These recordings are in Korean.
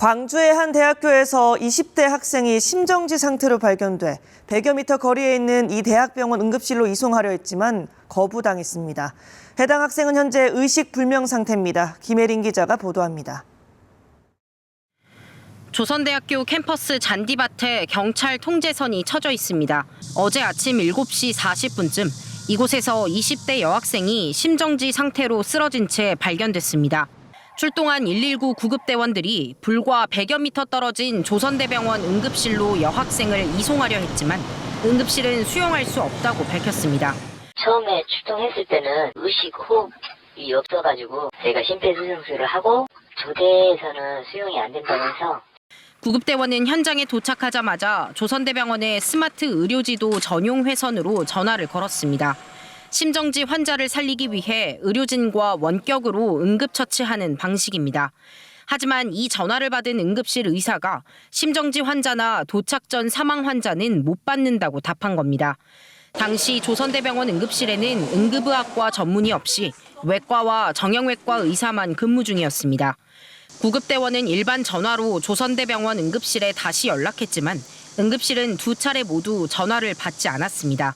광주의 한 대학교에서 20대 학생이 심정지 상태로 발견돼 100여 미터 거리에 있는 이 대학병원 응급실로 이송하려 했지만 거부당했습니다. 해당 학생은 현재 의식불명 상태입니다. 김혜린 기자가 보도합니다. 조선대학교 캠퍼스 잔디밭에 경찰 통제선이 쳐져 있습니다. 어제 아침 7시 40분쯤 이곳에서 20대 여학생이 심정지 상태로 쓰러진 채 발견됐습니다. 출동한 119 구급대원들이 불과 100여 미터 떨어진 조선대병원 응급실로 여학생을 이송하려 했지만 응급실은 수용할 수 없다고 밝혔습니다. 처음에 출동했을 때는 의식, 호흡이 없어가지고 저희가 심폐소생술을 하고 조대에서는 수용이 안 된다고 해서 구급대원은 현장에 도착하자마자 조선대병원의 스마트 의료지도 전용 회선으로 전화를 걸었습니다. 심정지 환자를 살리기 위해 의료진과 원격으로 응급처치하는 방식입니다. 하지만 이 전화를 받은 응급실 의사가 심정지 환자나 도착 전 사망 환자는 못 받는다고 답한 겁니다. 당시 조선대병원 응급실에는 응급의학과 전문의 없이 외과와 정형외과 의사만 근무 중이었습니다. 구급대원은 일반 전화로 조선대병원 응급실에 다시 연락했지만 응급실은 2차례 모두 전화를 받지 않았습니다.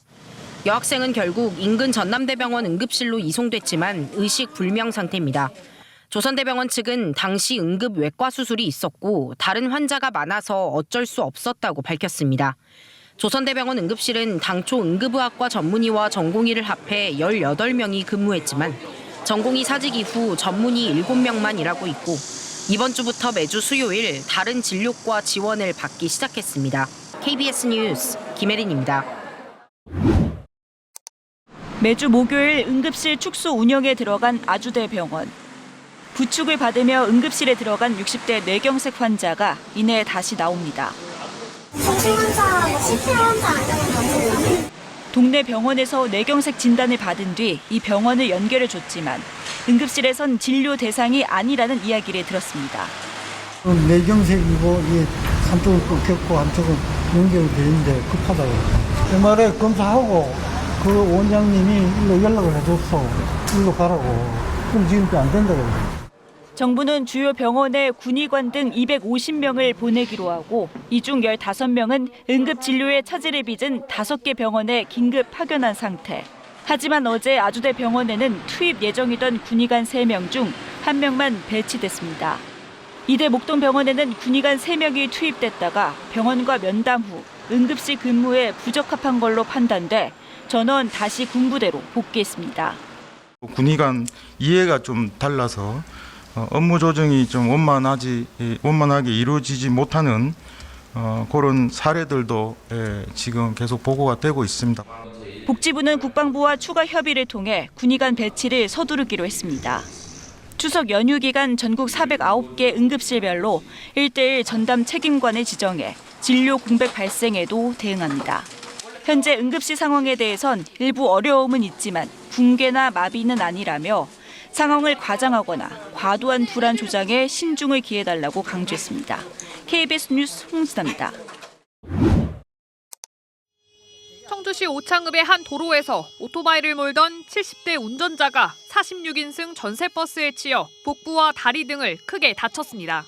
여학생은 결국 인근 전남대병원 응급실로 이송됐지만 의식불명 상태입니다. 조선대병원 측은 당시 응급 외과 수술이 있었고 다른 환자가 많아서 어쩔 수 없었다고 밝혔습니다. 조선대병원 응급실은 당초 응급의학과 전문의와 전공의를 합해 18명이 근무했지만 전공의 사직 이후 전문의 7명만 일하고 있고 이번 주부터 매주 수요일 다른 진료과 지원을 받기 시작했습니다. KBS 뉴스 김혜린입니다. 매주 목요일 응급실 축소 운영에 들어간 아주대병원. 부축을 받으며 응급실에 들어간 60대 뇌경색 환자가 이내 다시 나옵니다. 정신환자, 심폐환자 이런 동네 병원에서 뇌경색 진단을 받은 뒤 이 병원을 연결해 줬지만 응급실에선 진료 대상이 아니라는 이야기를 들었습니다. 뇌경색이고 한쪽은 끊겼고 한쪽은 연결이 되는데 급하다고. MRI 검사하고 그 원장님이 일로 연락을 해줬어. 일로 가라고. 그럼 지금 안 된다고. 정부는 주요 병원에 군의관 등 250명을 보내기로 하고 이 중 15명은 응급진료에 차질을 빚은 5개 병원에 긴급 파견한 상태. 하지만 어제 아주대 병원에는 투입 예정이던 군의관 3명 중 1명만 배치됐습니다. 이대 목동병원에는 군의관 3명이 투입됐다가 병원과 면담 후 응급실 근무에 부적합한 걸로 판단돼 전원 다시 군부대로 복귀했습니다. 군의관 이해가 좀 달라서 업무 조정이 좀 원만하게 이루어지지 못하는 그런 사례들도 지금 계속 보고가 되고 있습니다. 복지부는 국방부와 추가 협의를 통해 군의관 배치를 서두르기로 했습니다. 추석 연휴 기간 전국 409개 응급실별로 1:1 전담 책임관을 지정해 진료 공백 발생에도 대응합니다. 현재 응급실 상황에 대해선 일부 어려움은 있지만 붕괴나 마비는 아니라며 상황을 과장하거나 과도한 불안 조장에 신중을 기해달라고 강조했습니다. KBS 뉴스 홍진아입니다. 청주시 오창읍의 한 도로에서 오토바이를 몰던 70대 운전자가 46인승 전세버스에 치여 복부와 다리 등을 크게 다쳤습니다.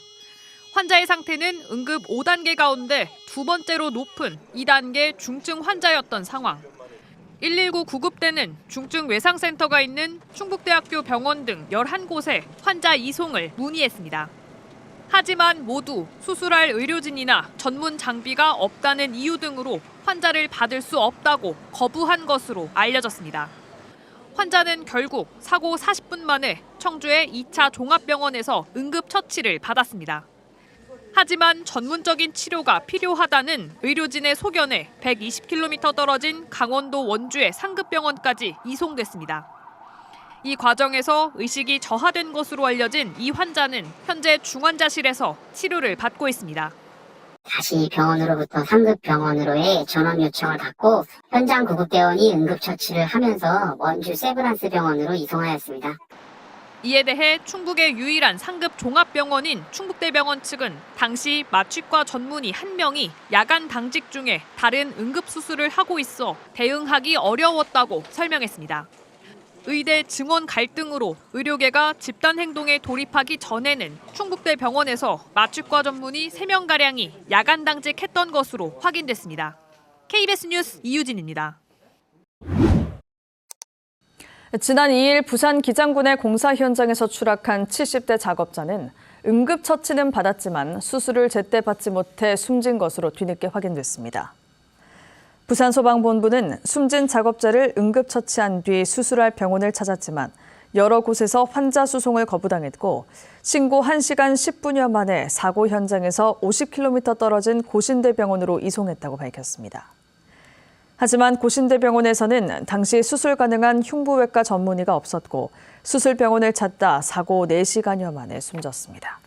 환자의 상태는 응급 5단계 가운데 두 번째로 높은 2단계 중증 환자였던 상황. 119 구급대는 중증 외상센터가 있는 충북대학교 병원 등 11곳에 환자 이송을 문의했습니다. 하지만 모두 수술할 의료진이나 전문 장비가 없다는 이유 등으로 환자를 받을 수 없다고 거부한 것으로 알려졌습니다. 환자는 결국 사고 40분 만에 청주의 2차 종합병원에서 응급처치를 받았습니다. 하지만 전문적인 치료가 필요하다는 의료진의 소견에 120km 떨어진 강원도 원주의 상급병원까지 이송됐습니다. 이 과정에서 의식이 저하된 것으로 알려진 이 환자는 현재 중환자실에서 치료를 받고 있습니다. 다시 병원으로부터 상급병원으로의 전원 요청을 받고 현장 구급대원이 응급처치를 하면서 원주 세브란스 병원으로 이송하였습니다. 이에 대해 충북의 유일한 상급 종합병원인 충북대병원 측은 당시 마취과 전문의 1명이 야간 당직 중에 다른 응급수술을 하고 있어 대응하기 어려웠다고 설명했습니다. 의대 증원 갈등으로 의료계가 집단 행동에 돌입하기 전에는 충북대 병원에서 마취과 전문의 3명가량이 야간 당직했던 것으로 확인됐습니다. KBS 뉴스 이유진입니다. 지난 2일 부산 기장군의 공사 현장에서 추락한 70대 작업자는 응급처치는 받았지만 수술을 제때 받지 못해 숨진 것으로 뒤늦게 확인됐습니다. 부산소방본부는 숨진 작업자를 응급처치한 뒤 수술할 병원을 찾았지만 여러 곳에서 환자 수송을 거부당했고 신고 1시간 10분여 만에 사고 현장에서 50km 떨어진 고신대병원으로 이송했다고 밝혔습니다. 하지만 고신대병원에서는 당시 수술 가능한 흉부외과 전문의가 없었고 수술병원을 찾다 사고 4시간여 만에 숨졌습니다.